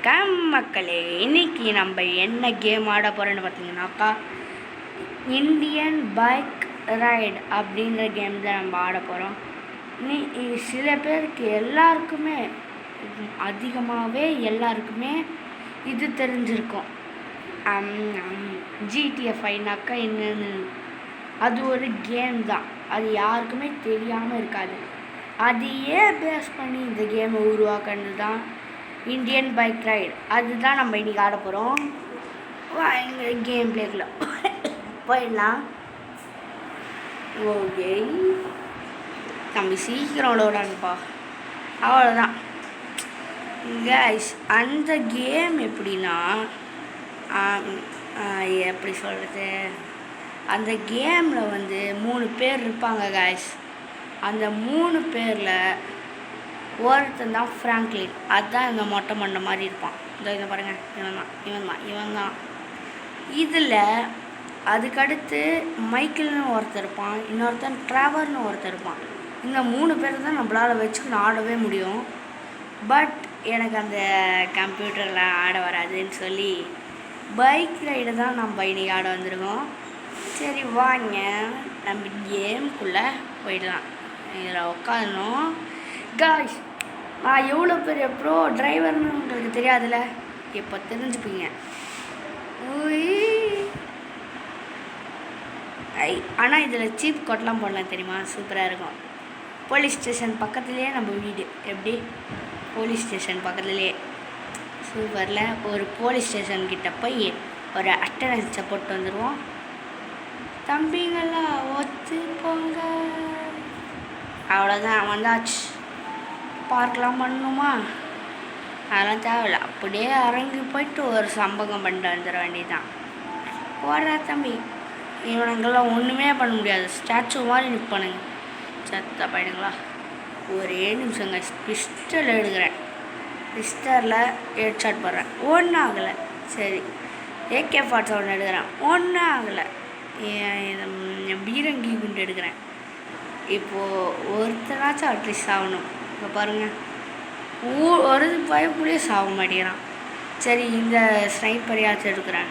வணக்கம் மக்களே. இன்னைக்கு நம்ம என்ன கேம் ஆட போகிறோன்னு பார்த்தீங்கன்னாக்கா இந்தியன் பைக் ரைடு அப்படின்ற கேம் தான் நம்ம ஆட போகிறோம். சில பேருக்கு எல்லாருக்குமே எல்லாருக்குமே இது தெரிஞ்சிருக்கும். ஜிடிஎஃப்ஐனாக்கா என்னன்னு. அது ஒரு கேம் தான், அது யாருக்குமே தெரியாமல் இருக்காது. அதையே பேஸ் பண்ணி இந்த கேமை உருவாக்குறது தான் இந்தியன் பைக் ரைடு. அதுதான் நம்ம இன்றைக்கி ஆட போகிறோம். எங்கள் கேம் பிளேக்குள்ள போயிடலாம். ஓகே தம்பி, சீக்கிரம் லோடான்ப்பா. அவ்வளோதான் கைஸ். அந்த கேம் எப்படின்னா, எப்படி சொல்கிறது, அந்த கேமில் 3 பேர் இருப்பாங்க கைஸ். அந்த 3 பேரில் ஒருத்தன் தான் ஃப்ராங்க்லின். அதுதான் இந்த மொட்டை மண்டை மாதிரி இருப்பான். இதை பாருங்கள், இவன் தான். இதில் அதுக்கடுத்து மைக்கிள்னு ஒருத்தர் இருப்பான், இன்னொருத்தன் ட்ராவர்னு ஒருத்தர் இருப்பான். இந்த 3 பேர் தான் நம்மளால் வச்சுக்கின்னு ஆடவே முடியும். பட் எனக்கு அந்த கம்ப்யூட்டரில் ஆட வராதுன்னு சொல்லி பைக் ரைடு தான் நம்ம இன்றைக்கி ஆட வந்திருக்கோம். சரி வாங்க நம்ம கேமுக்குள்ளே போயிடலாம். இதில் உட்காரணும் காய்ஸ். நான் எவ்வளோ பெரிய ப்ரோ டிரைவர்னு உங்களுக்கு தெரியாதுல்ல, இப்போ தெரிஞ்சுப்பீங்க. ஆனால் இதில் சீப் கோட்லாம் போடலாம் தெரியுமா, சூப்பராக இருக்கும். போலீஸ் ஸ்டேஷன் பக்கத்துலேயே நம்ம வீடு. எப்படி போலீஸ் ஸ்டேஷன் பக்கத்துலேயே சூப்பரில் ஒரு போலீஸ் ஸ்டேஷன்கிட்ட போய் ஒரு அட்டண்டன்ஸை போட்டு வந்துடுவோம். தம்பிங்கெல்லாம் ஒத்து போங்க. அவ்வளோதான், வந்தாச்சு. பார்க்கலாம் பண்ணணுமா, அதெல்லாம் தேவையில்ல. அப்படியே இறங்கி போயிட்டு ஒரு சம்பவம் பண்ணிட்டு வந்துட வேண்டியதுதான். போடுறா தம்பி. இவனுங்கெல்லாம் ஒன்றுமே பண்ண முடியாது, ஸ்டாச்சு மாதிரி நிற்பானுங்க. சத்த பையனுங்களா. ஒரே நிமிஷங்க, பிஸ்டல் எடுக்கிறேன். பிஸ்டரில் ஹெட்ஷாட் போடுறேன், ஒன்றும் ஆகலை. சரி, AK-47 எடுக்கிறேன், ஒன்றும் ஆகலை. பீரங்கி குண்டு எடுக்கிறேன். இப்போது ஒருத்தனாச்சும் அட்லீஸ்ட் ஆகணும். இப்போ பாருங்கள், ஒரு பயப்புலேயே சாக மாட்டேங்கிறான். சரி, இந்த ஸ்னைப்பரையாச்சும் எடுக்கிறேன்.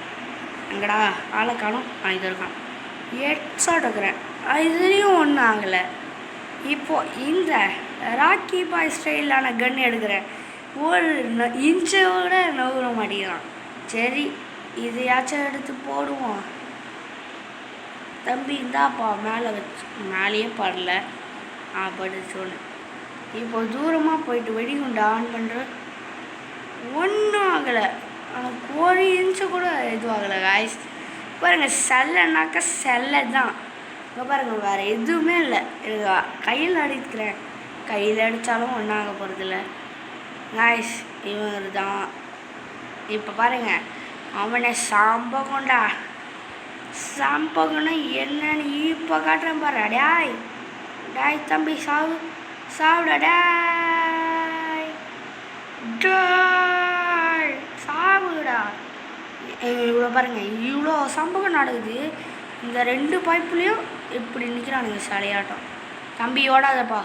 எங்கடா ஆளை காணும். இது இருக்கான். ஹெட்ஷாட் எடுக்கிறேன், இதுலேயும் ஒன்றும் ஆகலை. இப்போது இந்த ராக்கி பாய் ஸ்டைலான கன் எடுக்கிறேன், ஒரு இன்ச்சோட நவுற மாட்டேங்கிறான். சரி, இதையாச்சும் எடுத்து போடுவோம். தம்பி இந்தாப்பா, மேலேயே படல. படுச்சோன்னு இப்போ தூரமாக போயிட்டு வெடிகுண்டு ஆன் பண்ணுற, ஒன்றும் ஆகலை. எனக்கு ஒரு இன்ச்சு கூட இதுவாகலை காய்ஸ். பாருங்கள், செல்லைனாக்கா செல்லை தான். இங்கே பாருங்கள், வேறு எதுவுமே இல்லை. எனக்கு கையில் அடிக்கிறேன், கையில் அடித்தாலும் ஒன்றும் ஆக போகிறதில்ல காய்ஸ். இவங்க தான். இப்போ பாருங்கள், அவனை சம்பகம்டா. சம்பகம்னா என்னன்னு இப்போ காட்டுறேன் பாரு. டாய் தம்பி, சாவுடா டாய். சாவுடா. இவ்வளோ பாருங்கள், இவ்வளோ சம்பவம் நடக்குது. இந்த 2 பைப்புலேயும் இப்படி நிற்கிறானுங்க சலையாட்டம். தம்பி ஓடாதப்பா.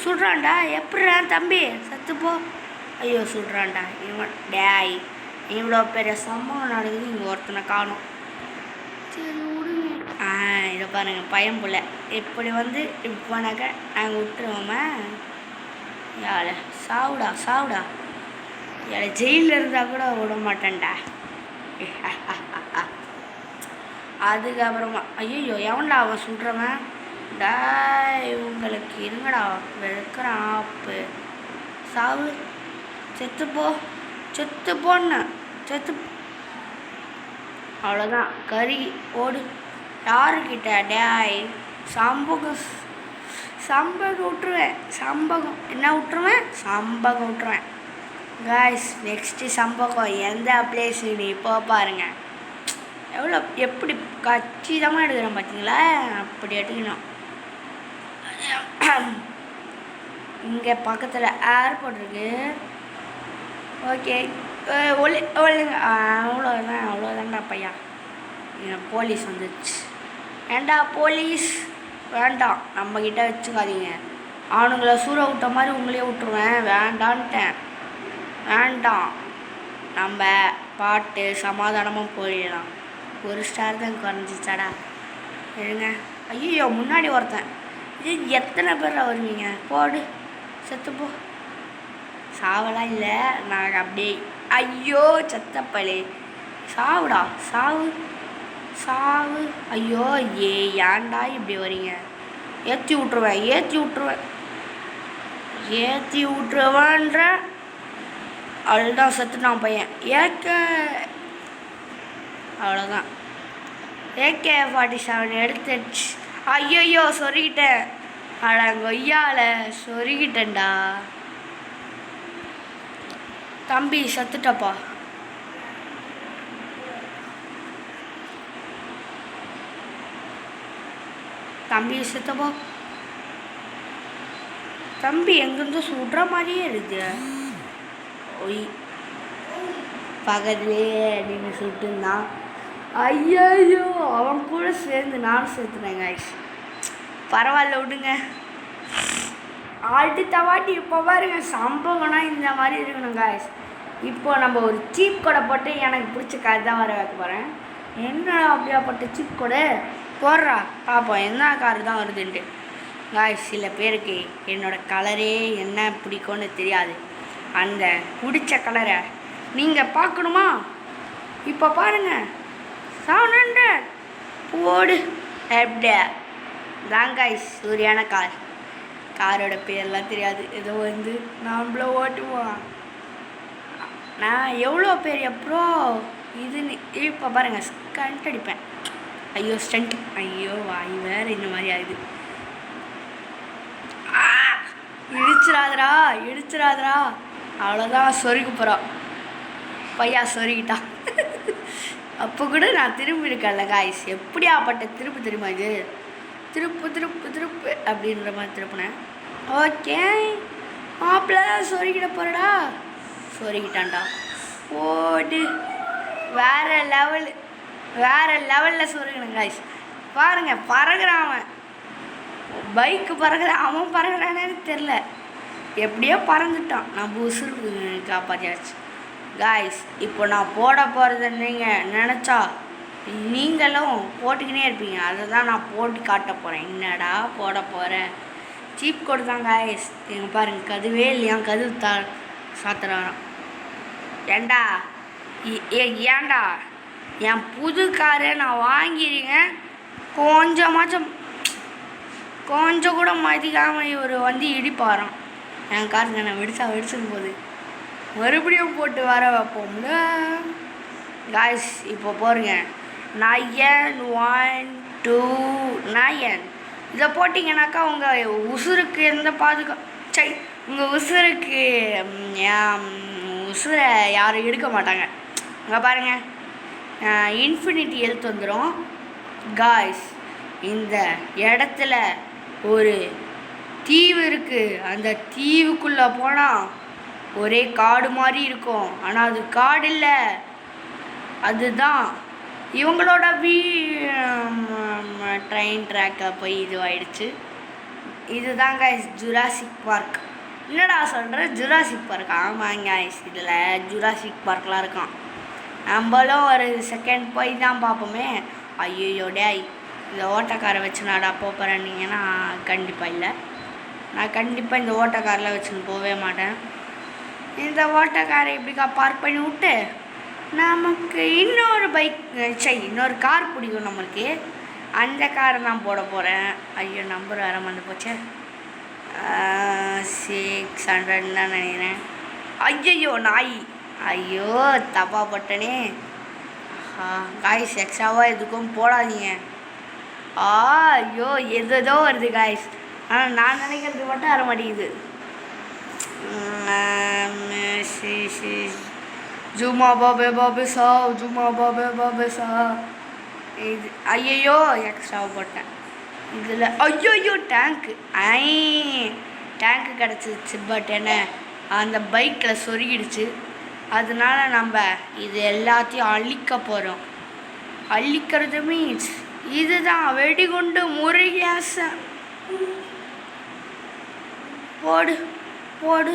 சுடுறான்டா. எப்படிடா தம்பி, சத்துப்போ. ஐயோ சுடுறான்டா இவன். டாய், இவ்வளோ பெரிய சம்பவம் நடக்குது, இங்கே ஒருத்தனை காணும். சரி விடுங்க. இதை பாருங்கள், பயம் போல. இப்படி இப்போனாக்க நாங்கள் விட்டுருவோமா. யாழை சாவுடா. யாழை ஜெயிலில் இருந்தால் கூட விட மாட்டேன்டா. அதுக்கப்புறமா ஐயோ எவன்டா அவன் சுடுறவன். டாய், உங்களுக்கு இருங்கடா, வெறுக்கிறான் ஆப்பு. சாவு, செத்து போன்னு. அவ்வளோதான், கறி ஓடு. யாருக்கிட்ட டாய். சம்பகம் விட்டுருவேன். சம்பகம் விட்டுருவேன் காய்ஸ். நெக்ஸ்ட்டு சம்பகம் எந்த பிளேஸ் நீ இப்போ பாருங்கள். எப்படி கச்சிதமாக எடுக்கிறேன் பார்த்தீங்களா, அப்படி எடுக்கணும். இங்கே பக்கத்தில் ஏர்போர்ட் இருக்குது. ஓகே, ஒழுங்க. அவ்வளோதான்டா பையா. போலீஸ் வந்துடுச்சு. ஏண்டா போலீஸ், வேண்டாம், நம்மக்கிட்ட வச்சுக்காதீங்க. அவனுங்களை சூற விட்ட மாதிரி உங்களையே விட்டுருவேன், வேண்டான்ட்டேன். வேண்டாம், நம்ம பாட்டு சமாதானமாக போயிடலாம். ஒரு ஸ்டார் தான் குறைஞ்சிச்சாடா. இருங்க. ஐயோ, முன்னாடி ஒருத்தன். இது எத்தனை பேர் வருவீங்க? போடு, செத்துப்போ. சாவலாம் இல்லை, நான் அப்படியே. ஐயோ செத்தப்பலே, சாவுடா, சாவு சாவு. ஐயோ ஏன்டா இப்படி வரீங்க? ஏற்றி விட்டுருவேன்ற அவ்வளோதான், செத்துட்டான் பையன். அவ்வளோதான். AK-47 எடுத்துடுச்சு. ஐயோ சொருகிட்டேன். கொய்யால சொருகிட்டேன்டா. தம்பி செத்துட்டப்பா. தம்பி செத்தப்பா. தம்பி எங்கிருந்து சுடுற மாதிரியே இருக்கு. ஒய், பக்கத்துலேயே நீங்கள் சுட்டுந்தான். ஐயோ, அவன் கூட சேர்ந்து நானும் சேர்த்துனேங்க. பரவாயில்ல, விடுங்க. அடுத்த வாட்டி இப்போ பாருங்க, சம்பவம்னா இந்த மாதிரி இருக்கணும் காய்ஸ். இப்போ நம்ம ஒரு சீப் கோடை போட்டு எனக்கு பிடிச்ச கார் தான் வர வைக்க போகிறேன். என்ன அப்படியாப்பட்ட சீப் கோடை போடுறா பார்ப்போம் என்ன கார் தான் வருதுன்ட்டு. காய்ஸ், சில பேருக்கு என்னோடய கலரே என்ன பிடிக்கும்னு தெரியாது. அந்த பிடிச்ச கலரை நீங்கள் பார்க்கணுமா? இப்போ பாருங்கள், 700 போடு. எப்படியா தான் காய்ஸ், சூரியான காரோட பேர்லாம் தெரியாது. ஏதோ வந்து நாம்ள ஓட்டுவோம். நான் எவ்வளோ பெரிய ப்ரோ இதுன்னு. இப்போ பாருங்கள், ஸ்டண்ட் அடிப்பேன். ஐயோ ஸ்டண்ட், ஐயோ வாய் வேறு இந்த மாதிரி ஆகுது. இடிச்சிடாதரா. அவ்வளோதான், சொருக போகிறான் பையா, சொருகிட்டான். அப்போ கூட நான் திரும்பி இருக்கேன்ல காய்ஸ். எப்படியாப்பட்ட திருப்பு தெரியுமா இது? திருப்பு அப்படின்ற மாதிரி திருப்பினேன். ஓகே, மாப்பிள்ள சொருகிட போகிறடா. சொருகிட்டான்டா. ஓடு, வேறு லெவலில் சொருகணும் காய்ஸ். பாருங்கள், பறகுறான் அவன். பைக்கு பறகுறான், அவன் பறகுறானே தெரில. எப்படியோ பறந்துட்டான். நான் உசுருக்கு காப்பாற்றியாச்சு காய்ஸ். இப்போ நான் போட போகிறத நீங்கள் நினச்சா நீங்களும் போட்டுக்கினே இருப்பீங்க. அதை தான் நான் போட்டு காட்ட போகிறேன். என்னடா போட போகிறேன்? சீப் கோடு தான் காய்ஸ். எங்கள் பாருங்கள், கதுவே இல்லையா, கதவு சாத்துறான். ஏண்டா என் புது காரை நான் வாங்கிறீங்க, கொஞ்சம் கூட மதிக்காமல் இவர் வந்து இடிப்பாரான். என் காருங்க நான் வெடிச்சுன்னு போகுது. மறுபடியும் போட்டு வர வைப்போம்ல காய்ஸ். இப்போ போருங்க, 9 1 2 9. இதை போட்டிங்கனாக்கா உங்கள் உசுருக்கு எந்த உங்கள் உசுருக்கு உசுரை யாரும் எடுக்க மாட்டாங்க. இங்கே பாருங்கள், இன்ஃபினிட்டி ஹெல்த் வந்துடும் காய்ஸ். இந்த இடத்துல ஒரு தீவு இருக்குது. அந்த தீவுக்குள்ளே போனால் ஒரே காடு மாதிரி இருக்கும். ஆனால் அது காடு இல்லை, அதுதான் இவங்களோட ட்ரெயின் ட்ராக்கில் போய் இதுவாகிடுச்சு. இதுதான் காய்ஸ் ஜுராசிக் பார்க். என்னடா சொல்கிற, ஜுராசிக் பார்க்? ஆமாங்க காய்ஸ், இதில் ஜுராசிக் பார்க்லாம் இருக்கான். நம்மளும் ஒரு செகண்ட் போய் தான் பார்ப்போமே. ஐயோ டேய், இந்த ஓட்டக்காரை வச்சு நாடா போகிறேன்னீங்கன்னா கண்டிப்பாக இல்லை. நான் கண்டிப்பாக இந்த ஓட்டக்காரில் வச்சுன்னு போகவே மாட்டேன். இந்த ஓட்டக்காரை இப்படிக்கா பார்க் பண்ணி விட்டு நமக்கு இன்னொரு கார் பிடிக்கும் நம்மளுக்கு. அந்த காரை நான் போட போகிறேன். ஐயோ, நம்பர் வேறு வந்து போச்சே. 600 தான் நினைக்கிறேன். ஐயோ நாய், ஐயோ தப்பா பட்டனே. காய்ஸ், எக்ஸ்ட்ராவாக எதுக்கும் போடாதீங்க. ஐயோ எதோ வருது காய்ஸ். ஆனால் நான் நினைக்கிறது மட்டும் வர மாட்டேங்குது. ஜுமா பாபே சா. இது ஐயோ எக்ஸ்ட்ராவை போட்டேன் இதில். ஐயோ டேங்க்கு கிடச்சிச்சு. பட் என்ன, அந்த பைக்கில் சொருகிடுச்சு. அதனால நம்ம இது எல்லாத்தையும் அழிக்க போகிறோம். அழிக்கிறது மீன்ஸ் இதுதான், வெடிகுண்டு முருகேசன். போடு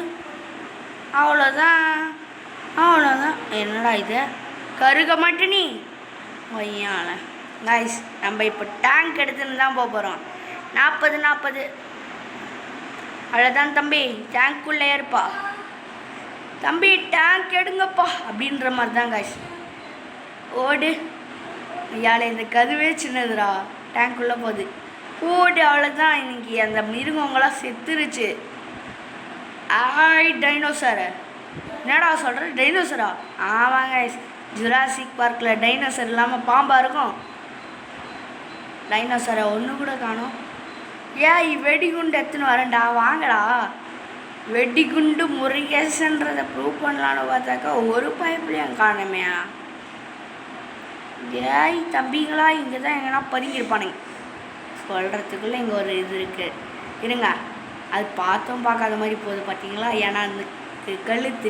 அவ்வளோதான் அவ்வளோதான். என்னடா இது கருக மாட்டே நீ ஒய்யால. கைஸ் நம்ம இப்போ டேங்க் எடுத்துன்னு தான் போக போகிறோம். 40 அவ்வளோதான் தம்பி, டேங்க்குள்ளே இருப்பா தம்பி, டேங்க் எடுங்கப்பா அப்படின்ற மாதிரி தான் கைஸ். ஓடு யாழை, இந்த கதுவே சின்னதுடா, டேங்க்குள்ளே போகுது. ஓடு அவ்வளோதான். இன்னைக்கு அந்த மிருகங்களாம் செத்துருச்சு. டைனோசரை என்னடா சொல்கிற? டைனோசரா? ஆமாங்க, ஜுராசிக் பார்க்கில் டைனோசர் இல்லாமல் பாம்பாக இருக்கும். டைனோசரை ஒன்று கூட காணும். ஏன் வெடிகுண்டு எடுத்துன்னு வரேன்டா, வாங்கடா. வெடிகுண்டு முருகேசன்றதை ப்ரூவ் பண்ணலான்னு பார்த்தாக்கா ஒரு பைப்லையும் காணுமே. ஏய் தம்பிங்களா, இங்கே தான் எங்கன்னா பதுங்கியிருப்பானுங்க. சொல்கிறதுக்குள்ளே இங்கே ஒரு இது இருக்குது, இருங்க. அது பார்த்தோம் பார்க்காத மாதிரி போகுது பார்த்தீங்களா? ஏன்னா அந்த கழுத்து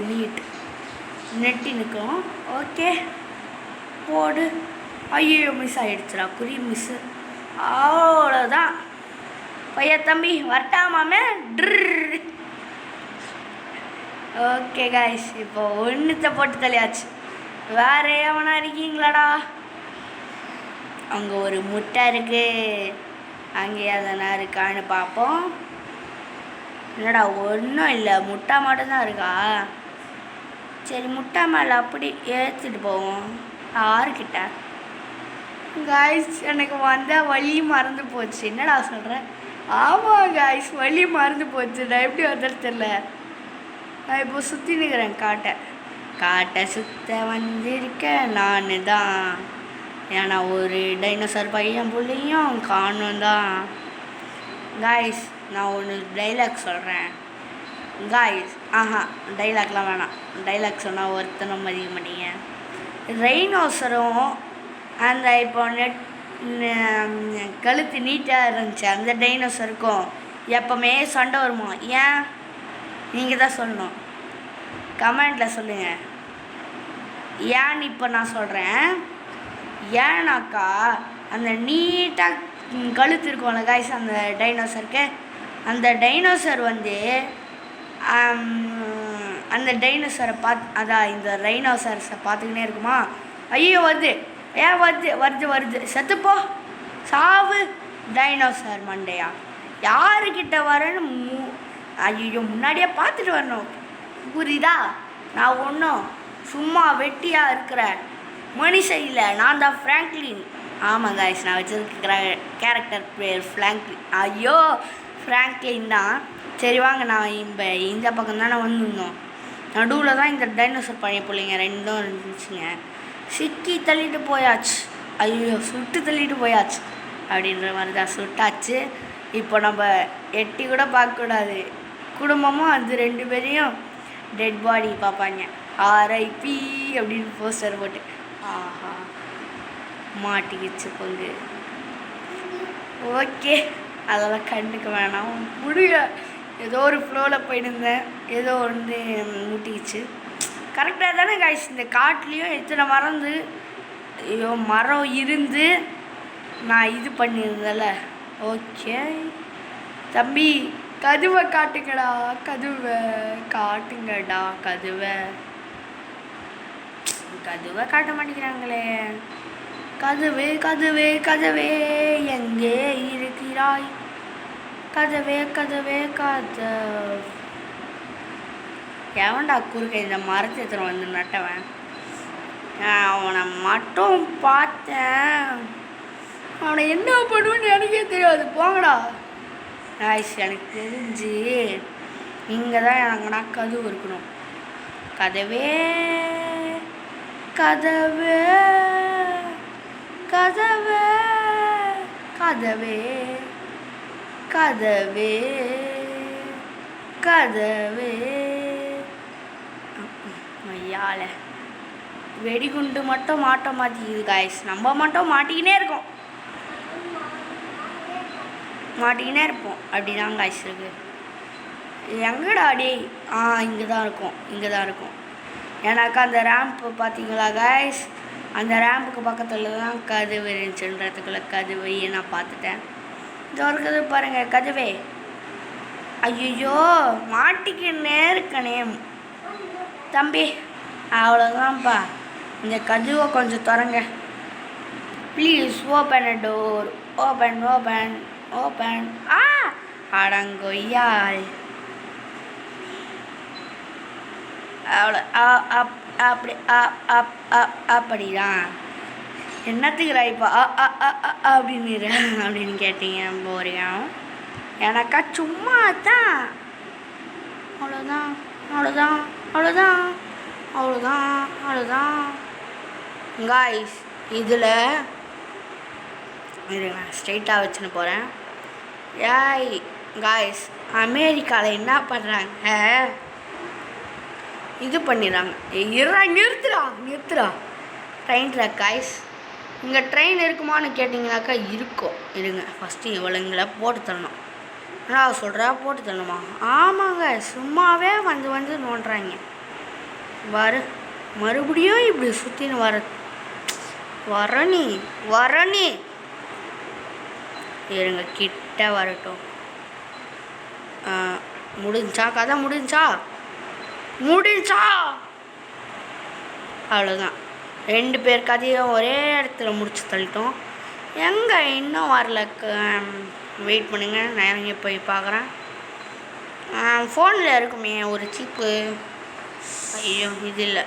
நெட்டி நிற்கும். ஓகே போடு. ஐயோ மிஸ் ஆகிடுச்சுடா, குறி மிஸ்ஸு. அவ்வளோதான். பையா தம்பி வரட்டாமாமே. ஓகே காய்ஸ், இப்போ ஒன்றுத்தை போட்டு தலையாச்சு. வேறு எவனா இருக்கீங்களாடா? அங்கே ஒரு முட்டை இருக்குது, அங்கேயே அதனா இருக்கான்னு பார்ப்போம். என்னடா ஒன்றும் இல்லை, முட்டை மட்டும்தான் இருக்கா? சரி முட்டை மேலே அப்படி ஏற்றிட்டு போவோம். யாருக்கிட்ட? காய்ஸ் எனக்கு வந்த வழி மறந்து போச்சு. என்னடா சொல்கிறேன்? ஆமாம் காய்ஸ், வழி மறந்து போச்சு. நான் எப்படி வந்துட்டு தெரில. நான் இப்போ சுற்றி நிற்கிறேன். காட்டை சுற்ற வந்திருக்க நான் தான். ஏன்னா ஒரு டைனோசர் பையன் புள்ளையும் காணும் தான். காய்ஸ் நான் ஒன்று டைலாக் சொல்கிறேன் காய்ஸ். டைலாக்லாம் வேணாம். டைலாக் சொன்னால் ஒருத்தனை மதிக்க மாட்டீங்க. ரைனோசரும் அந்த இப்போ கழுத்து நீட்டாக இருந்துச்சு அந்த டைனோசருக்கும் எப்போவுமே சண்டை வருமா? ஏன்? நீங்கள் தான் சொல்லணும், கமெண்டில் சொல்லுங்கள். ஏன்னு இப்போ நான் சொல்கிறேன். ஏன்னாக்கா அந்த நீட்டாக கழுத்து இருக்கும்ல காய்ஸ் அந்த டைனோசருக்கு, அந்த டைனோசர் வந்து அந்த டைனோசரை அதான் இந்த ரைனோசர்ஸை பார்த்துக்கினே இருக்குமா? ஐயோ வருது, ஏன் வருது செத்துப்போ, சாவு டைனோசர் மண்டையா. யாருக்கிட்ட வரேன்னு ஐயோ முன்னாடியே பார்த்துட்டு வரணும், புரியுதா? நான் ஒன்றும் சும்மா வெட்டியாக இருக்கிற மனுஷன் இல்லை, நான் தான் ஃப்ராங்க்லின். ஆமாம் காய்ஸ், நான் வச்சுருக்கிற கேரக்டர் பேர் ஃப்ராங்க்லின். ஐயோ ஃப்ராங்க்லின் தான். சரி வாங்க, நான் இந்த பக்கம் தானே வந்துருந்தோம். நடுவில் தான் இந்த டைனோசர் பழைய பிள்ளைங்க ரெண்டும் இருந்துச்சுங்க. சிக்கி தள்ளிட்டு போயாச்சு. ஐயோ சுட்டு தள்ளிட்டு போயாச்சு அப்படின்ற மாதிரி தான் சுட்டாச்சு. இப்போ நம்ம எட்டி கூட பார்க்கக்கூடாது. குடும்பமும் அது 2 பேரையும் டெட் பாடி பார்ப்பாங்க. ஆர்ஐபி அப்படின்னு போஸ்டர் போட்டு. ஆஹா மாட்டிக்கிச்சு பொங்கு. ஓகே அதெல்லாம் கண்டுக்க வேணாம், முடிய. ஏதோ ஒரு ஃப்ளோவில் போயிட்டு இருந்தேன், ஏதோ ஒன்று முட்டிக்கிச்சு. கரெக்டாக தானே காய்ச்சி இந்த காட்டுலேயும் எத்தனை மரம் இருந்து நான் இது பண்ணியிருந்தேன்ல. ஓகே தம்பி கதுவை காட்டுங்கடா, கதுவை காட்ட மாட்டேங்கிறாங்களே. கதவே எங்கே இருக்கிறாய்? கதவே எவன்டா குறுக்க இந்த மரத்தை எத்தனை வந்து நட்டவன்? அவனை மட்டும் பார்த்தேன், அவனை என்ன பண்ணுவேன்னு எனக்கே தெரியாது. போங்கடா நாய்ஸ். எனக்கு தெரிஞ்சு இங்கே தான் எனக்குனா கதவு இருக்கணும். கதவே ஐயால வெடிகுண்டு மட்டும் மாட்ட மாட்டேங்குது காய்ஸ். நம்ம மட்டும் மாட்டிக்கினே இருப்போம். அப்படிதான் காய்ஸ் இருக்கு. எங்கடா டே? இங்கே தான் இருக்கும். ஏன்னாக்கா அந்த ரேம்ப்பு பார்த்தீங்களா காய்ஸ், அந்த ரேம்புக்கு பக்கத்தில் தான் கதவு இருந்துச்சுன்றதுக்குள்ள கதவையே நான் பார்த்துட்டேன். இது ஒரு கதவு பாருங்கள், கதவே. ஐயோ மாட்டிக்கின்னே இருக்கனே. தம்பி அவ்வளோதான்ப்பா. இந்த கதவை கொஞ்சம் திறங்க please. Open a door. Open open open. அடங்கொய்யாய். அவ்வளோ அப்படி அப்படிதான். என்னத்துக்குறா இப்போ அப்படின்னு அப்படின்னு கேட்டீங்க போறியா? எனக்கா சும்மா தான். அவ்வளோதான் அவ்வளோதான் அவ்வளோதான் அவ்வளோதான் அவ்வளோதான் காய்ஸ். இதில் இருங்க ஸ்ட்ரெயிட்டாக வச்சுன்னு போகிறேன். ஏய் காய்ஸ், அமெரிக்காவில் என்ன பண்ணுறாங்க, இது பண்ணிடுறாங்க. நிறுத்துறா ட்ரெயின் ட்ராக் காய்ஸ். இங்கே ட்ரெயின் இருக்குமான்னு கேட்டிங்கனாக்கா இருக்கும். இருங்க ஃபஸ்ட்டு இவளுங்களை போட்டு தரணும். நான் சொல்கிறா போட்டு தரணுமா? ஆமாங்க, சும்மாவே வந்து நோண்டுறாங்க. மறுபடியும் இப்படி சுற்றின்னு வரணி இருங்க கிட்ட வரட்டும். முடிஞ்சா கதை முடிஞ்சா அவ்வளோதான். 2 பேர் கதையும் ஒரே இடத்துல முடிச்சு தள்ளிட்டோம். எங்கே இன்னும் வரல? வெயிட் பண்ணுங்க, நான் இறங்கி போய் பார்க்குறேன். ஃபோனில் இருக்குமே ஒரு சிப்பு. ஐயோ இது இல்லை.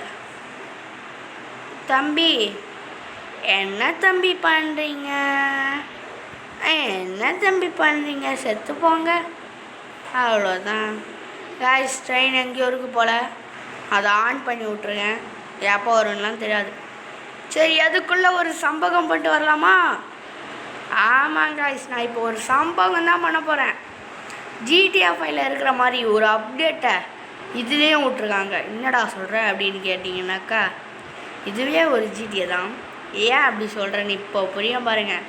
தம்பி என்ன தம்பி பண்ணுறீங்க? செத்து போங்க. அவ்வளோதான் காய்ஸ். ட்ரெயின் எங்கேயோ இருக்கு போல். அதை ஆன் பண்ணி விட்ருங்க. எப்போ வரும்லாம் தெரியாது. சரி, அதுக்குள்ளே ஒரு சம்பவம் பண்ணிட்டு வரலாமா? ஆமாங்க காய்ஸ், நான் இப்போ ஒரு சம்பவம் தான் பண்ண போகிறேன். ஜிடிஎஃப்ஐயில் இருக்கிற மாதிரி ஒரு அப்டேட்டை இதுலேயும் விட்ருக்காங்க. என்னடா சொல்கிற அப்படின்னு கேட்டிங்கனாக்கா, இதுவே ஒரு ஜிடிஏ தான். ஏன் அப்படி சொல்கிறேன்னு இப்போ புரியும் பாருங்கள்.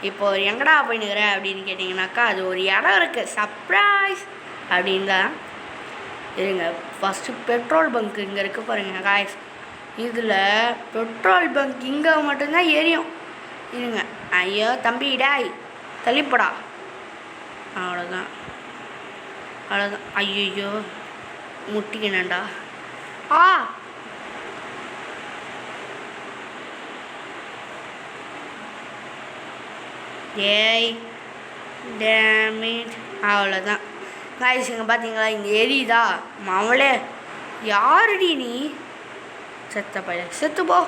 இப்போ எங்கடா போயினுக்கிற அப்படின்னு கேட்டிங்கனாக்கா, அது ஒரு இடம் இருக்குது, சர்ப்ரைஸ் அப்படின்னு தான். இருங்க ஃபஸ்ட்டு பெட்ரோல் பங்க் இங்கே இருக்குது பாருங்கள் காய்ஸ். இதில் பெட்ரோல் பங்க் இங்கே மட்டும்தான் எரியும். இருங்க. ஐயோ தம்பி டாய் தள்ளிப்படா. அவ்வளோதான். ஐயோ முட்டிக்கணண்டா. ஏய் டேமிட். அவ்வளோதான் காய்ஸ். இங்கே பார்த்தீங்களா, இங்கே எரியுதா? மவளே யாருடி நீ? செத்த பையன், செத்து போ.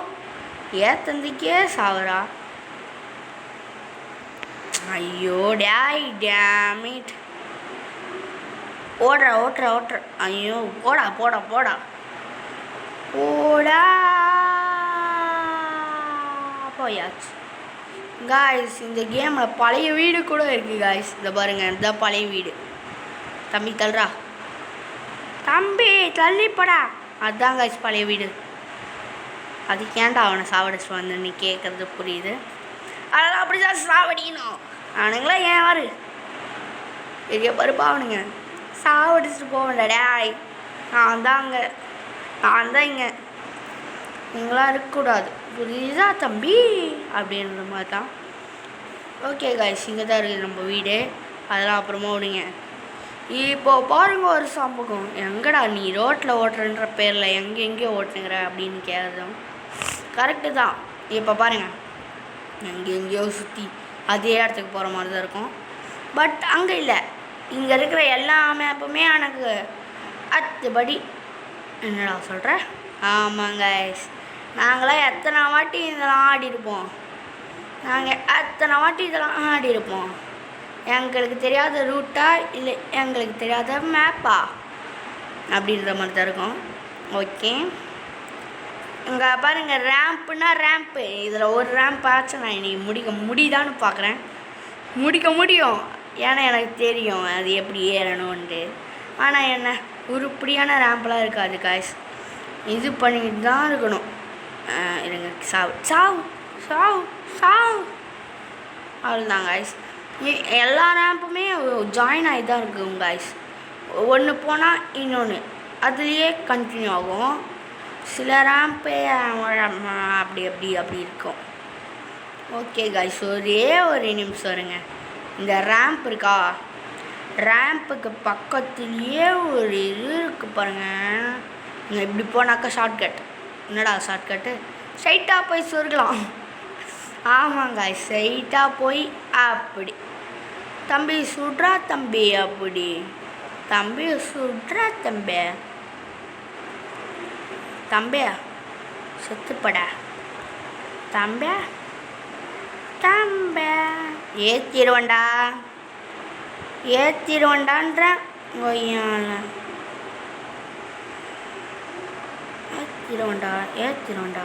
தந்திக்கே சாவரா. ஐயோ டாய் டேமிட். ஓடுற. ஐயோ போடா போயாச்சு காய்ஸ். இந்த கேமில் பழைய வீடு கூட இருக்குது காய்ஸ். இதை பாருங்கள், இதுதான் பழைய வீடு. தம்பி தள்ளுறா. தம்பி தள்ளிப்படா. அதுதான் காய்ஸ் பழைய வீடு. அதுக்கேண்டா அவனை சாவடிச்சு வந்து நீ கேட்குறது புரியுது. அதெல்லாம் அப்படி தான் சாவடிக்கணும். அவனுங்களாம் ஏன் வாரு பெரிய பருப்பா அவனுங்க சாவடிச்சுட்டு போவேன்டா. டேய் நான் தான் இங்கே நீங்களாம் இருக்கக்கூடாது, புரியுதா தம்பி அப்படின்ற மாதிரி தான். ஓகே காய்ஸ், இங்கே தான் இருக்குது நம்ம வீடு. அதெல்லாம் அப்புறமா விடுங்க. இப்போ பாருங்க ஒரு சம்பவம். எங்கடா நீ ரோட்டில் ஓட்டுறன்ற பேரில் எங்கேயோ ஓட்டுனுங்கிற அப்படின்னு கேட்குறோம். கரெக்டு தான். இப்போ பாருங்கள், எங்கேயோ சுற்றி அதே இடத்துக்கு போகிற மாதிரி தான் இருக்கும். பட் அங்கே இல்லை. இங்கே இருக்கிற எல்லா மேப்புமே எனக்கு அத்துபடி. என்னடா சொல்கிற? ஆமாங்க கைஸ், நாங்களாம் எத்தனை வாட்டி இதெல்லாம் ஆடிருப்போம். எங்களுக்கு தெரியாத ரூட்டா இல்லை எங்களுக்கு தெரியாத மேப்பா அப்படின்ற மாதிரி தான் இருக்கும். ஓகே, இங்கே பாருங்கள், ரேம்ப்புனா ரேம்ப்பு. இதில் ஒரு ரேம்ப் ஆச்சு நான் இன்னைக்கு முடியுதான்னு பார்க்குறேன். முடிக்க முடியும், ஏன்னா எனக்கு தெரியும் அது எப்படி ஏறணும்ன்ட்டு. ஆனால் என்ன உருப்படியான ரேம்ப்லாம் இருக்காது காய்ஸ். இது பண்ணிக்கிட்டு தான் இருக்கணும். இருங்க, சாவு அவ்வளோதான் காய்ஸ். எல்லா ரேம்புமே ஜாயின் ஆகி தான் இருக்குங்க காய்ஸ். ஒன்று போனால் இன்னொன்று அதுலேயே கண்டினியூ ஆகும். சில ரேம்பே அப்படி இருக்கும். ஓகே காய்ஸ், ஒரே ஒரு நிமிஷம் வருங்க. இந்த ரேம்ப் இருக்கா, ரேம்புக்கு பக்கத்துலேயே ஒரு இது இருக்குது பாருங்கள். இப்படி போனாக்கா ஷார்ட்கட். என்னடா ஷார்ட்கட்டு? ஸ்ட்ரைட்டாக போய் சொருகலாம். ஆமாங்க, ஸ்ட்ரைட்டாக போய் அப்படி. தம்பி சுட்றா தம்பி, அப்படி தம்பி சுட்றா தம்பி. தம்பியா செத்துப்படா தம்பியா. தம்பி ஏற்றிடுவேண்டா ஏற்றிடுவேண்டான்ற கொய்யால. ஏற்றிடுவேண்டா.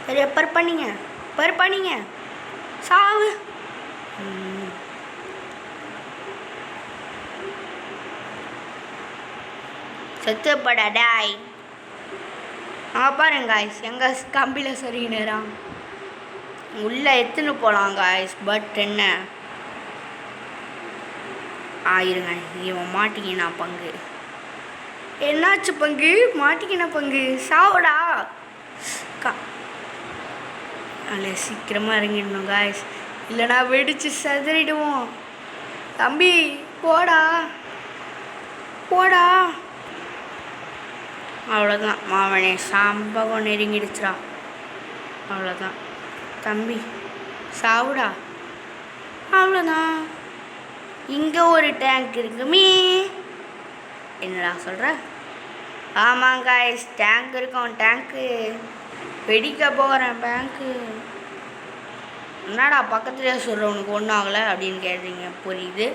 சரி, பருப்பானிங்க சாவு. செத்துப்படா டாய். பாருங்க காய்ஸ், எங்கள் கம்பியில் சரி நேரம் உள்ளே எடுத்துன்னு போகலாம் காய்ஸ். பட் என்ன இருங்க, இவன் மாட்டிக்கினா பங்கு. என்னாச்சு பங்கு? மாட்டிக்கின பங்கு, சாவுடா. அல்ல சீக்கிரமாக இறங்கிடணும் காய்ஸ், இல்லைனா வெடிச்சு செதறிடுவோம். தம்பி போடா. அவ்வளோதான் மாவனே, சாம்பகம் நெருங்கிடுச்சுடா. அவ்வளோதான் தம்பி, சாவுடா. அவ்வளோதான். இங்கே ஒரு டேங்க் இருக்குமே. என்னடா சொல்கிற? ஆமாங்க காய்ஸ், டேங்க் இருக்கும். டேங்க்கு வெடிக்க போகிறேன். பேங்க்கு என்னடா பக்கத்துலேயே சொல்கிற, உனக்கு ஒன்றும் ஆகலை அப்படின்னு கேட்டீங்க. புரியுது.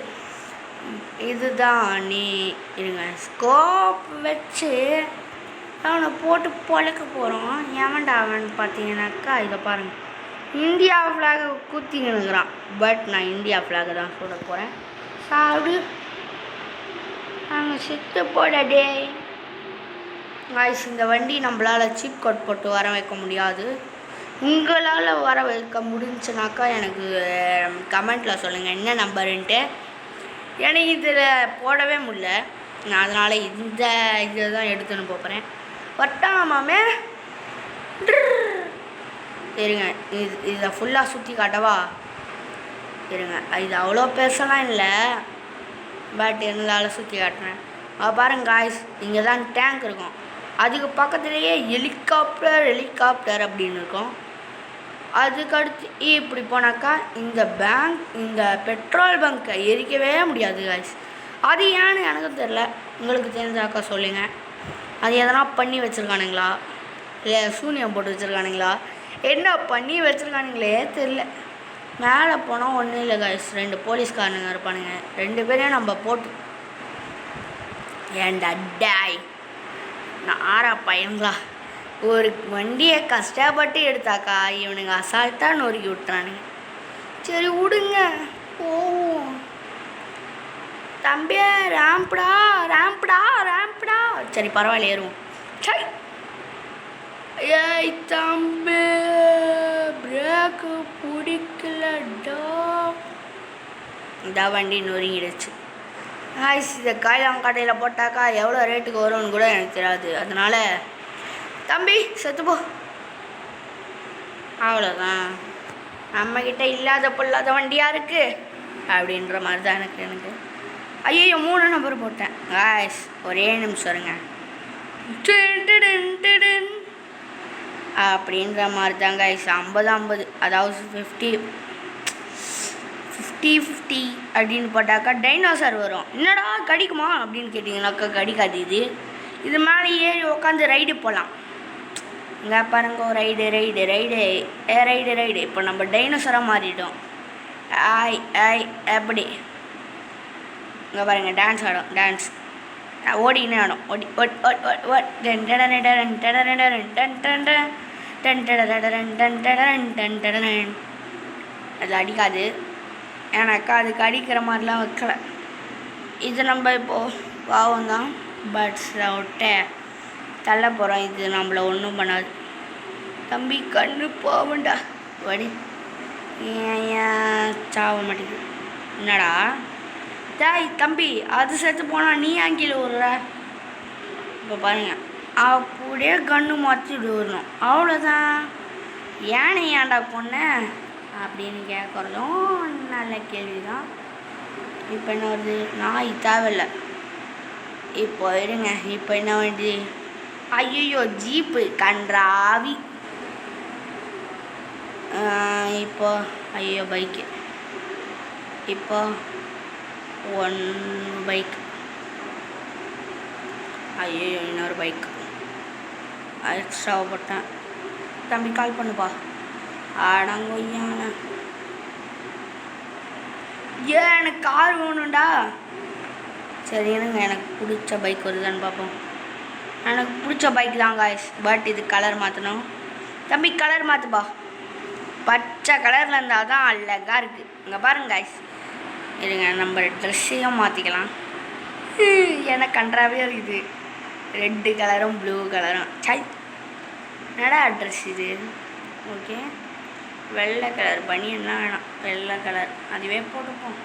இதுதான் நீ இருங்க, ஸ்கோப் வச்சு அவனை போட்டு பொழைக்க போகிறோம். எவன்டா அவன் பார்த்தீங்கன்னாக்கா, இதை பாருங்கள், இந்தியா ஃப்ளாகை குத்தினுங்கிறான். பட் நான் இந்தியா ஃப்ளாகை தான் சொல்ல போகிறேன். சாப்பிடு, நாங்கள் செத்து போடடே. காய்ஸ், இந்த வண்டி நம்மளால் சீப் கோட் போட்டு வர வைக்க முடியாது. உங்களால் வர வைக்க முடிஞ்சுனாக்கா எனக்கு கமெண்ட்டில் சொல்லுங்கள் என்ன நம்பருன்ட்டு. எனக்கு இதில் போடவே முடியல, நான் அதனால் இந்த இதை தான் எடுத்துன்னு போகிறேன். வட்டாமாமே இருங்க, இதை ஃபுல்லாக சுற்றி காட்டவா? இருங்க, இது அவ்வளோ பெருசெல்லாம் இல்லை, பட் எங்களால் சுற்றி காட்டுறேன். பாருங்க காய்ஸ், இங்கே தான் டேங்க் இருக்கும். அதுக்கு பக்கத்துலேயே ஹெலிகாப்டர் அப்படின்னு இருக்கும். அதுக்கடுத்து இப்படி போனாக்கா இந்த பெட்ரோல் பங்கை எரிக்கவே முடியாது காய்ஸ். அது ஏன்னு எனக்கு தெரில, உங்களுக்கு தெரிஞ்சாக்கா சொல்லுங்கள். அது எதனா பண்ணி வச்சுருக்கானுங்களா, இல்லை சூனியம் போட்டு வச்சுருக்கானுங்களா, என்ன பண்ணி வச்சுருக்கானுங்களே தெரில. மேலே போனால் ஒன்றும் இல்லை காய்ஸ், 2 போலீஸ்காரனுங்க இருப்பானுங்க. 2 பேரையும் நம்ம போட்டு ஏன்டா டாய் நாரா பையங்களா, ஒரு வண்டியை கஷ்டப்பட்டு எடுத்தாக்கா இவனுங்க அசால்ட்டாக நொறுக்கி விட்டுறானுங்க. சரி விடுங்க போவோம். தம்பியா ரேம்ப்டா. சரி பரவாயில்ல, ஏறுவோம். சரி ஏய் தம்பி, பிரேக்கு பிடிக்கலடா. இந்த வண்டி நொறுங்கிடுச்சு. இதை காய்லாங்கடையில் போட்டாக்கா எவ்வளோ ரேட்டுக்கு வரும்னு கூட எனக்கு தெரியாது. அதனால் தம்பி செத்துப்போ. அவ்வளோதான், நம்மக்கிட்ட இல்லாத பொல்லாத வண்டியாக இருக்குது அப்படின்ற மாதிரி தான் எனக்கு. ஐயோ 3 நம்பர் போட்டேன் காய்ஸ், ஒரே நிமிஷம் இருங்க. அப்படின்ற மாதிரி தான் காய்ஸ். 50 அதாவது 50 அப்படின்னு போட்டாக்கா டைனோசர் வரும். என்னடா கடிக்குமா அப்படின்னு கேட்டிங்கனாக்கா கடிக்காது. இது மேலே ஏறி உட்காந்து ரைடு போகலாம். இங்கே பாருங்க, ரைடு. இப்போ நம்ம டைனோசராக மாறிட்டோம். எப்படி இங்கே பாருங்கள், டான்ஸ் ஆடும். டான்ஸ் ஓடினே ஆடும். அது அடிக்காது, ஏன்னாக்கா அதுக்கு அடிக்கிற மாதிரிலாம் வைக்கலை. இது நம்ம இப்போது பாவம் தான், பட்ஸ் விட்ட தள்ள போகிறோம். இது நம்மளை ஒன்றும் பண்ணாது. தம்பி கண்ணு போவண்டா வடி, ஏன் சாவ மாட்டேங்குது. என்னடா தாய் தம்பி, அது செத்து போனால் நீ அங்கேயில் விடுற. இப்போ பாருங்கள், அப்படியே கண்ணு மாற்றிட்டு வரணும். அவ்வளோதான். ஏன்டா பொண்ணு அப்படின்னு கேட்குறதும் நல்ல கேள்வி தான். இப்போ என்ன வருது, நாய் தேவையில்லை. இப்போ இருங்க, இப்போ என்ன வண்டி? ஐயோ ஜீப்பு கன்றாவி. இப்போ ஐயோ பைக்கு. இப்போ ஒன் பைக். ஐயோ இன்னொரு பைக் எக்ஸ்ட்ரா போட்டேன். தம்பி கால் பண்ணுப்பா. அடங்கொய்யான ஏன் எனக்கு கார் வேணும்டா. சரி இருங்க, எனக்கு பிடிச்ச பைக் வருதான்னு பார்ப்போம். எனக்கு பிடிச்ச பைக் தான் காய்ஸ், பட் இது கலர் மாற்றணும். தம்பி கலர் மாற்றுப்பா. பச்சை கலரில் இருந்தால் தான் அழகாக இருக்குது. இங்கே பாருங்க காய்ஸ், இருங்க நம்ம ட்ரெஸ்ஸையும் மாற்றிக்கலாம். எனக்கு கன்றாவே இருக்குது. ரெட்டு கலரும் ப்ளூ கலரும். சை என்னடா ட்ரெஸ் இது? ஓகே, வெள்ளை கலர் பனியன்லாம் வேணாம், வெள்ளை கலர் அதுவே போட்டுப்போம்.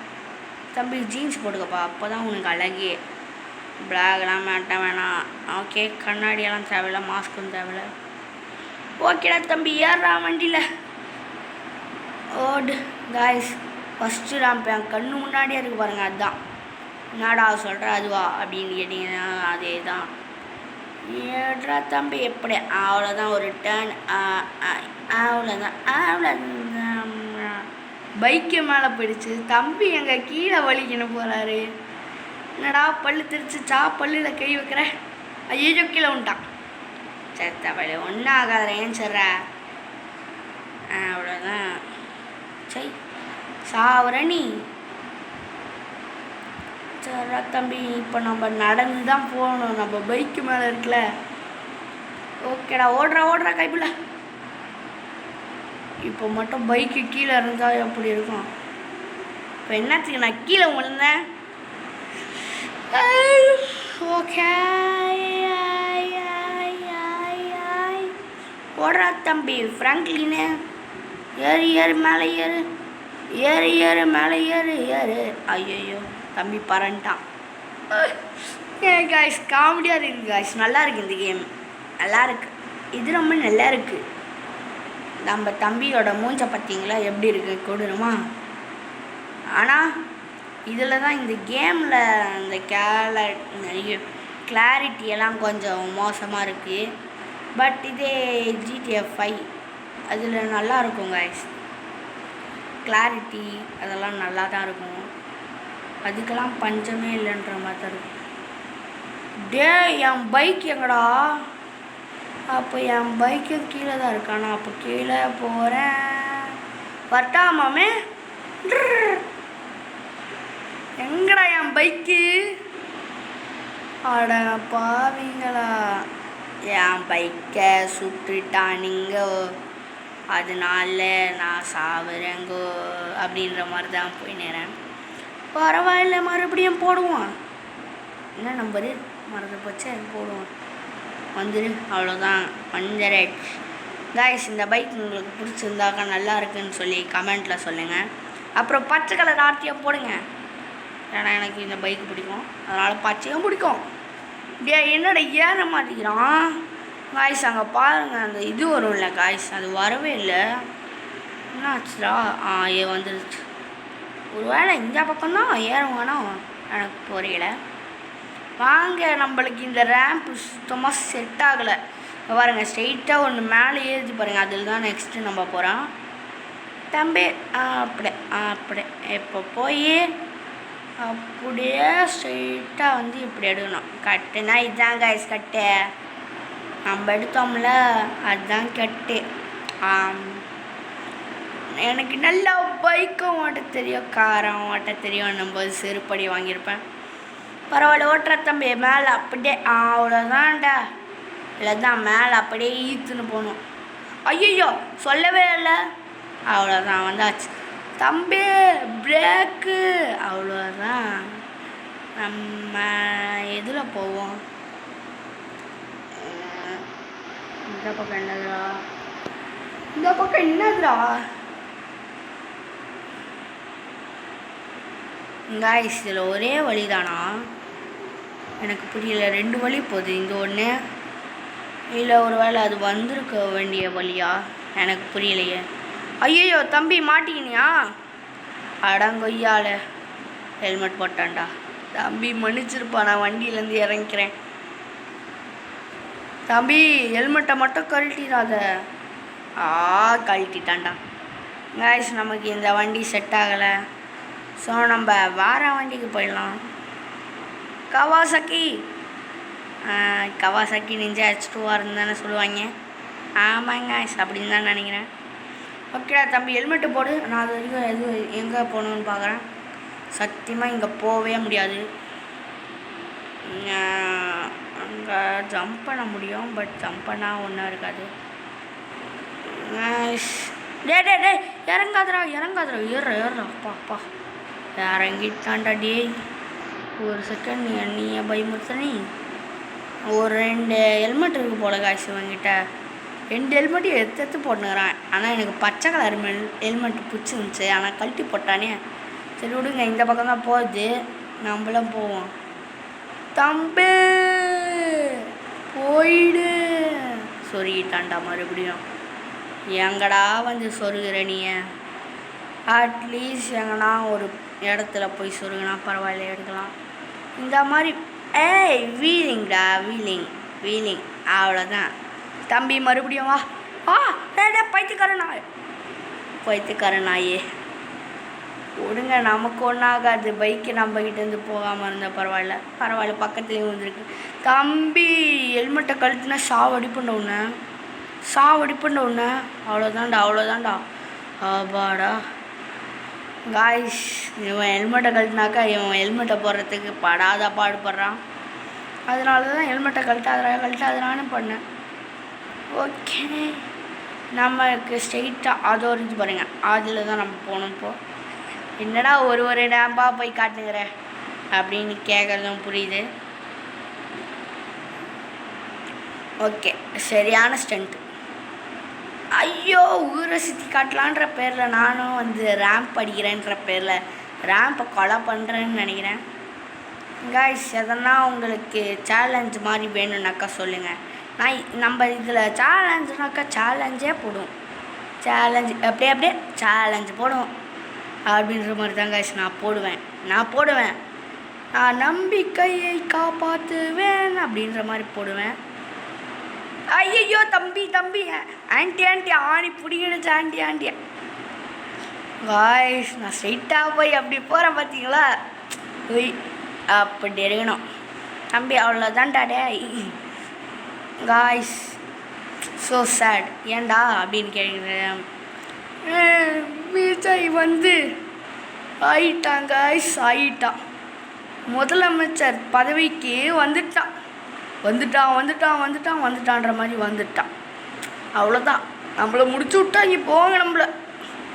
தம்பி ஜீன்ஸ் போட்டுக்கப்பா, அப்போ தான் உனக்கு அழகே. பிளாக்லாம் மாட்ட வேணாம். ஓகே, கண்ணாடியெல்லாம் தேவையில்ல, மாஸ்க்கும் தேவையில்ல. ஓகேடா தம்பி, ஏறா வண்டியில். ஓடு காய்ஸ், ஃபஸ்ட்டு நான் இப்போ என் கண்ணு முன்னாடியே இருக்கு பாருங்கள். அதுதான் என்னடா சொல்கிற அதுவா அப்படின்னு கேட்டிங்கன்னா அதே தான். ஏட்ரா தம்பி எப்படி? அவ்வளோதான், ஒரு டர்ன். அவ்வளோதான் அவ்வளோதான். பைக்கு மேலே போயிடுச்சு. தம்பி எங்கே கீழே வலிக்கணும் போகிறாரு. என்னடா பல்லு தெரிச்சிச்சா? பல்லில் கை வைக்கிற. ஐயோ கீழே வந்துட்டான். செத்த பள்ளி ஒன்றும் ஆகாத, ஏன் சொல்கிற? அவ்வளோதான். சரி சாவர நீ. சரிடா தம்பி, இப்போ நம்ம நடந்து தான் போகணும். நம்ம பைக்கு மேலே இருக்குல்ல. ஓகேடா, ஓடுறா கைப்புல. இப்போ மட்டும் பைக்கு கீழே இருந்தால் எப்படி இருக்கும்? இப்போ என்னத்துக்கு நான் கீழே விழுந்தேன்? ஓகே, ஓடுறா தம்பி ஃப்ராங்க்லினு. ஏறு மேலே ஏறு மேலே ஏறு. ஐயோ தம்பி பறந்துட்டான். காய்ஸ் காமெடியாக இருக்குது காய்ஸ், நல்லா இருக்குது இந்த கேம், நல்லா இருக்குது. இது ரொம்ப நல்லா இருக்குது. நம்ம தம்பியோட மூஞ்சை பார்த்தீங்களா எப்படி இருக்குது? கொடுமா. ஆனால் இதில் தான் இந்த கேமில் இந்த கிளாரிட்டியெல்லாம் கொஞ்சம் மோசமாக இருக்குது. பட் இதே GTA 5 அதில் நல்லா இருக்கும் காய்ஸ், கிளாரிட்டி அதெல்லாம் நல்லா தான் இருக்கும். அதுக்கெல்லாம் பஞ்சமே இல்லைன்ற மாதிரி தான் இருக்கும். டே என் பைக் எங்கடா? அப்போ என் பைக்கும் கீழே தான் இருக்கானா? அப்போ கீழே போகிறேன். வரட்டாமாமே. எங்கடா என் பைக்கு? அட பாவீங்களா, என் பைக்கை சுட்டுட்டானுங்க, அதனால நான் சாவுறேங்கோ அப்படின்ற மாதிரி தான் போய் நேரேன். பரவாயில்ல, மறுபடியும் போடுவோம். என்ன நம்பரு மறந்து போச்சு, போடுவோம். வந்துடு, அவ்வளோதான். வந்துடுச்சு காய்ஸ். இந்த பைக் உங்களுக்கு பிடிச்சிருந்தாக்கா நல்லா இருக்குன்னு சொல்லி கமெண்ட்டில் சொல்லுங்கள். அப்புறம் பச்சை கலர் ஆர்த்தியாக போடுங்க, ஏன்னா எனக்கு இந்த பைக் பிடிக்கும், அதனால் பச்சையும் பிடிக்கும். என்னோட ஏற மாட்டேங்கிறான் காய்ஸ். அங்கே பாருங்கள், அந்த இது வரும்ல காய்ஸ், அது வரவே இல்லை. என்ன ஆச்சுடா? வந்துடுச்சு. ஒரு வேளை இந்த பக்கம்தான் ஏறுவானா எனக்கு புரியல. வாங்க, நம்மளுக்கு இந்த ரேம்ப் சுத்தமாக செட் ஆகலை. பாருங்கள், ஸ்ட்ரெயிட்டாக ஒன்று மேலே ஏறி பாருங்கள், அதில் தான் நெக்ஸ்ட்டு நம்ம போகிறோம். தம்பி அப்படி இப்போ போய் அப்படியே ஸ்ட்ரெயிட்டாக வந்து இப்படி எடுக்கணும். கட்டுனா இதுதான் காய்ஸ் கட்டு. நம்ம எடுத்தோம்ல அதுதான் கட்டு. எனக்கு நல்லா பைக்கும் ஓட்ட தெரியும், காரம் ஓட்ட தெரியும். நம்ம செருப்படி வாங்கியிருப்பேன். பரவாயில்ல, ஓட்டுற தம்பி. மேலே அப்படியே அவ்வளோதான்டா. இல்லை தான் மேலே அப்படியே ஈத்துன்னு போகணும். ஐயோ சொல்லவே இல்லை. அவ்வளோதான், வந்தாச்சு தம்பி. பிரேக்கு. அவ்வளோதான். நம்ம எதில் போவோம்? இந்த பக்கம் என்னதுடா? இந்த பக்கம் என்னதுடா? காய்ஸ், இதில் ஒரே வழி தானா? எனக்கு புரியல. 2 வழி போகுது. இந்த ஒன்று இல்லை, ஒரு வேளை அது வந்திருக்க வேண்டிய வழியா? எனக்கு புரியலையே. ஐயோ தம்பி மாட்டிக்கினியா? அடங்கொய்யால ஹெல்மெட் போட்டான்டா. தம்பி மன்னிச்சிருப்பா, நான் வண்டியிலேருந்து இறங்கிக்கிறேன். தம்பி ஹெல்மெட்டை மட்டும் கழட்டிடாத. கழட்டிட்டான்டா. கைஸ் நமக்கு இந்த வண்டி செட் ஆகலை. ஸோ நம்ம வேற வண்டிக்கு போயிடலாம். கவாசாக்கி நிஞ்சா H2 தானே சொல்லுவாங்க. ஆமாங்க அப்படின்னு தான் நினைக்கிறேன். ஓகேடா தம்பி ஹெல்மெட்டு போடு. நான் அது வரைக்கும் எங்கே போகணுன்னு பார்க்குறேன். சத்தியமாக இங்கே போகவே முடியாது. அங்கே ஜம்ப் பண்ண முடியும், பட் ஜம்ப் பண்ணால் ஒன்றும் இருக்காது. டே இறங்காதரா ஏறுறா அப்பா இறங்கிட்டான்டா. டே ஒரு செகண்ட் நீயே பயமுறுத்தனே. ஒரு 2 ஹெல்மெட் இருக்கு போல காசு இவங்கிட்ட. 2 ஹெல்மெட்டும் எடுத்து போட்டுக்கிறான். ஆனால் எனக்கு பச்சை கலர் ஹெல்மெட் பிடிச்சிருந்துச்சு, ஆனால் கழட்டி போட்டானே. சரி விடுங்க, இந்த பக்கம் தான் போகுது, நம்மளும் போவோம். தம்பி போயிடு. சொருகிட்டான்டா மறுபடியும். எங்கடா வந்து சொருகிற நீ? அட்லீஸ்ட் எங்கன்னா ஒரு இடத்துல போய் சொருகினா பரவாயில்ல, எடுக்கலாம். இந்த மாதிரி வீலிங்டா வீலிங் அவ்வளோதான். தம்பி மறுபடியும் வா. பைத்தியக்கார நாயே விடுங்க, நமக்கு ஒன்றாகாது. பைக்கு நம்மக்கிட்டேருந்து போகாமல் இருந்தால் பரவாயில்ல. பக்கத்துலேயும் வந்துருக்கு. தம்பி ஹெல்மெட்டை கழட்டினா சாவடி பண்ண உடனே அவ்வளோதான்டா. ஆபாடா காய்ஸ், இவன் ஹெல்மெட்டை கழட்டினாக்கா இவன் ஹெல்மெட்டை போடுறதுக்கு பாடுபடுறான். அதனால தான் ஹெல்மெட்டை கழட்டாதரான்னு பண்ணேன். ஓகே, நமக்கு ஸ்ட்ரெயிட்டாக அது வரைஞ்சு பாருங்க, அதில் தான் நம்ம போகணும். இப்போது என்னடா ஒரு டேம்பாக போய் காட்டுங்கிற அப்படின்னு கேட்குறதும் புரியுது. ஓகே, சரியான ஸ்டண்ட்டு. ஐயோ, ஊரை சுற்றி காட்டலான்ற பேரில் நானும் வந்து ரேம்ப் அடிக்கிறேன்ற பேரில் ரேம்பை கொலை பண்ணுறேன்னு நினைக்கிறேன். காய்ஸ், எதனா உங்களுக்கு சேலஞ்ச் மாதிரி வேணும்னாக்கா சொல்லுங்கள். நம்ம இதில் சேலஞ்சுனாக்கா சேலஞ்சே போடுவோம். அப்படியே சேலஞ்சு போடுவோம் அப்படின்ற மாதிரி தான் காய்ஸ் நான் போடுவேன். நான் நம்பிக்கையை காப்பாற்றுவேன் அப்படின்ற மாதிரி போடுவேன். ஐயோ தம்பி ஆண்டி ஆணி பிடிக்கணுச்சு ஆண்டியா. காய்ஸ், நான் ஸ்ட்ரெயிட்டாக போய் அப்படி போகிறேன் பார்த்தீங்களா? அப்படி இருக்கணும் தம்பி, அவ்வளோதான்டா. டே காய்ஸ், ஸோ சேட். ஏன்டா அப்படின்னு கேட்குறேன். விஜய் வந்து ஆயிட்டான் முதலமைச்சர் பதவிக்கு வந்துட்டான்ற மாதிரி வந்துட்டான். அவ்வளோதான், நம்மளை முடிச்சு விட்டாங்க, போங்க நம்மள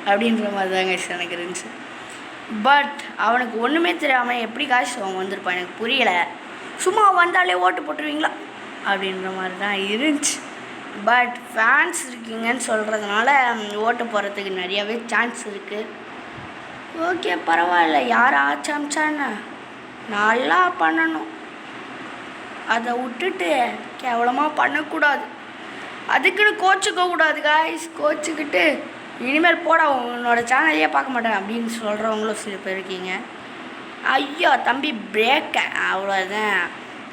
அப்படின்ற மாதிரி தாங்க எனக்கு இருந்துச்சு. பட் அவனுக்கு ஒன்றுமே தெரியாமல் எப்படி காசு அவன் வந்திருப்பான் எனக்கு புரியலை. சும்மா வந்தாலே ஓட்டு போட்டுருவீங்களா அப்படின்ற மாதிரி தான் இருந்துச்சு. பட் ஃபேன்ஸ் இருக்கீங்கன்னு சொல்கிறதுனால ஓட்டு போடுறதுக்கு நிறையாவே சான்ஸ் இருக்குது. ஓகே, பரவாயில்ல. யார் ஆச்சாமிச்சான்னு நல்லா பண்ணணும். அதை விட்டுட்டு கேவலமாக பண்ணக்கூடாது. அதுக்குன்னு கோச்சிக்கக்கூடாது காய்ஸ். கோச்சிக்கிட்டு இனிமேல் போட உன்னோட சேனலையே பார்க்க மாட்டேன் அப்படின்னு சொல்கிறவங்களும் சில பேர் இருக்கீங்க. ஐயோ தம்பி பிரேக்க, அவ்வளோதான்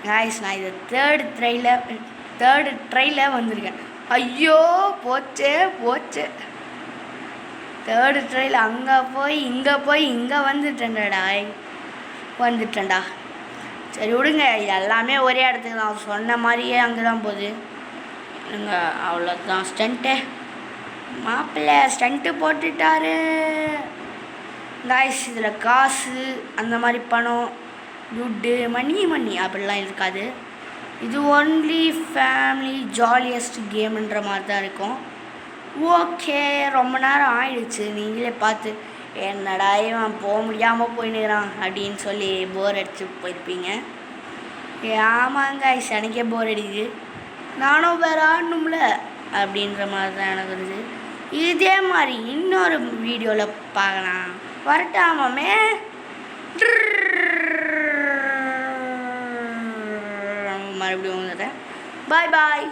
காய்ஸ். நான் இது தேர்டு ட்ரையில் வந்திருக்கேன். ஐயோ போச்சே. தேர்டு ட்ரையில் அங்கே போய் இங்கே வந்துட்டேன்டா. சரி விடுங்க, எல்லாமே ஒரே இடத்துக்கு தான், சொன்ன மாதிரியே அங்கே தான் போகுது. அவ்வளோதான் ஸ்டண்ட்டு. மாப்பிள்ளை ஸ்டண்ட்டு போட்டுட்டாரு காய்ஸ். இதில் காசு அந்த மாதிரி பணம் துட்டு மணி அப்படிலாம் இருக்காது. இது ஒன்லி ஃபேமிலி ஜாலியஸ்ட் கேமுன்ற மாதிரி தான் இருக்கும். ஓகே, ரொம்ப நேரம் ஆயிடுச்சு. நீங்களே பார்த்து என்னடா இவன் போக முடியாமல் போயின்னுறான் அப்படின்னு சொல்லி போர் அடிச்சு போயிருப்பீங்க. ஆமாங்க, எனக்கே போர் அடிக்குது. நானும் வேறு ஆடணும்ல அப்படின்ற மாதிரி தான் எனக்கு இருந்துச்சு. இதே மாதிரி இன்னொரு வீடியோவில் பார்க்கலாம். வரட்டாமே. மறுபடியும் வந்துட்டேன். பாய்.